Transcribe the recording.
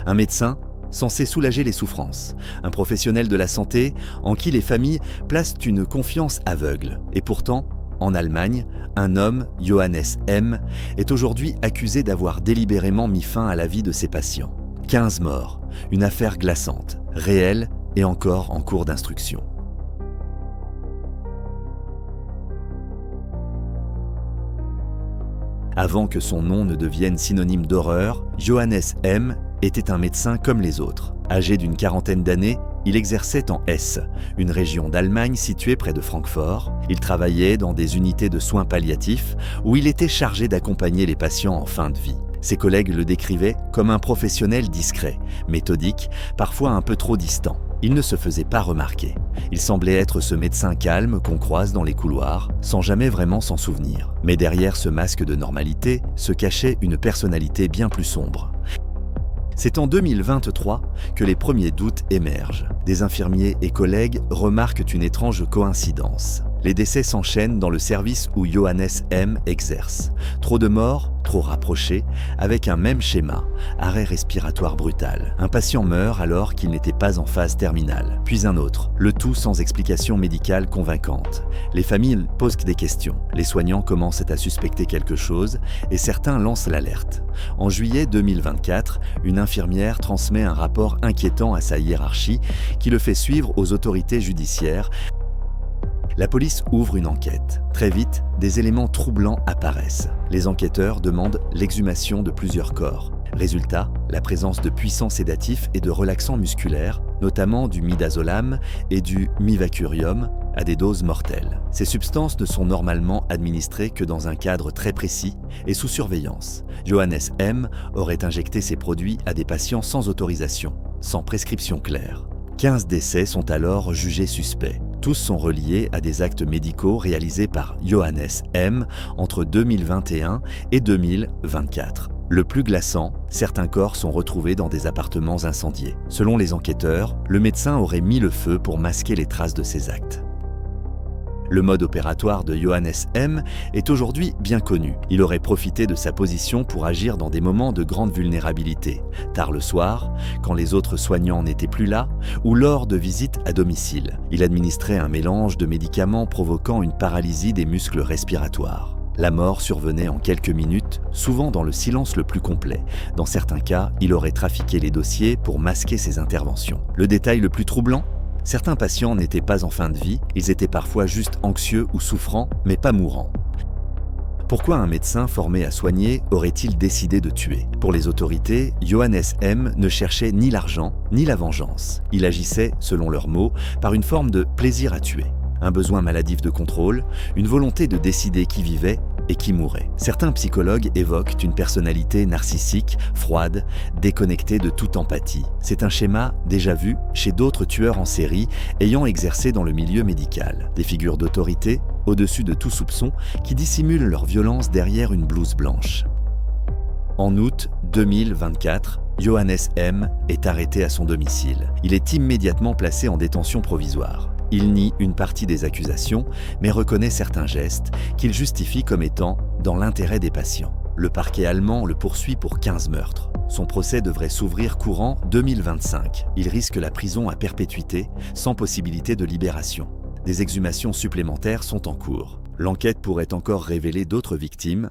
Un médecin censé soulager les souffrances, un professionnel de la santé en qui les familles placent une confiance aveugle. Et pourtant, en Allemagne, un homme, Johannes M., est aujourd'hui accusé d'avoir délibérément mis fin à la vie de ses patients. 15 morts, une affaire glaçante, réelle et encore en cours d'instruction. Avant que son nom ne devienne synonyme d'horreur, Johannes M. était un médecin comme les autres. Âgé d'une quarantaine d'années, il exerçait en Hesse, une région d'Allemagne située près de Francfort. Il travaillait dans des unités de soins palliatifs où il était chargé d'accompagner les patients en fin de vie. Ses collègues le décrivaient comme un professionnel discret, méthodique, parfois un peu trop distant. Il ne se faisait pas remarquer. Il semblait être ce médecin calme qu'on croise dans les couloirs, sans jamais vraiment s'en souvenir. Mais derrière ce masque de normalité se cachait une personnalité bien plus sombre. C'est en 2023 que les premiers doutes émergent. Des infirmiers et collègues remarquent une étrange coïncidence. Les décès s'enchaînent dans le service où Johannes M. exerce. Trop de morts, trop rapprochés, avec un même schéma, arrêt respiratoire brutal. Un patient meurt alors qu'il n'était pas en phase terminale, puis un autre, le tout sans explication médicale convaincante. Les familles posent des questions, les soignants commencent à suspecter quelque chose et certains lancent l'alerte. En juillet 2024, une infirmière transmet un rapport inquiétant à sa hiérarchie qui le fait suivre aux autorités judiciaires. La police ouvre une enquête. Très vite, des éléments troublants apparaissent. Les enquêteurs demandent l'exhumation de plusieurs corps. Résultat, la présence de puissants sédatifs et de relaxants musculaires, notamment du midazolam et du mivacurium, à des doses mortelles. Ces substances ne sont normalement administrées que dans un cadre très précis et sous surveillance. Johannes M. aurait injecté ces produits à des patients sans autorisation, sans prescription claire. 15 décès sont alors jugés suspects. Tous sont reliés à des actes médicaux réalisés par Johannes M. entre 2021 et 2024. Le plus glaçant, certains corps sont retrouvés dans des appartements incendiés. Selon les enquêteurs, le médecin aurait mis le feu pour masquer les traces de ses actes. Le mode opératoire de Johannes M. est aujourd'hui bien connu. Il aurait profité de sa position pour agir dans des moments de grande vulnérabilité, tard le soir, quand les autres soignants n'étaient plus là, ou lors de visites à domicile. Il administrait un mélange de médicaments provoquant une paralysie des muscles respiratoires. La mort survenait en quelques minutes, souvent dans le silence le plus complet. Dans certains cas, il aurait trafiqué les dossiers pour masquer ses interventions. Le détail le plus troublant ? Certains patients n'étaient pas en fin de vie, ils étaient parfois juste anxieux ou souffrants, mais pas mourants. Pourquoi un médecin formé à soigner aurait-il décidé de tuer ? Pour les autorités, Johannes M. ne cherchait ni l'argent, ni la vengeance. Il agissait, selon leurs mots, par une forme de plaisir à tuer. Un besoin maladif de contrôle, une volonté de décider qui vivait et qui mourait. Certains psychologues évoquent une personnalité narcissique, froide, déconnectée de toute empathie. C'est un schéma déjà vu chez d'autres tueurs en série ayant exercé dans le milieu médical. Des figures d'autorité, au-dessus de tout soupçon, qui dissimulent leur violence derrière une blouse blanche. En août 2024, Johannes M. est arrêté à son domicile. Il est immédiatement placé en détention provisoire. Il nie une partie des accusations, mais reconnaît certains gestes qu'il justifie comme étant dans l'intérêt des patients. Le parquet allemand le poursuit pour 15 meurtres. Son procès devrait s'ouvrir courant 2025. Il risque la prison à perpétuité, sans possibilité de libération. Des exhumations supplémentaires sont en cours. L'enquête pourrait encore révéler d'autres victimes,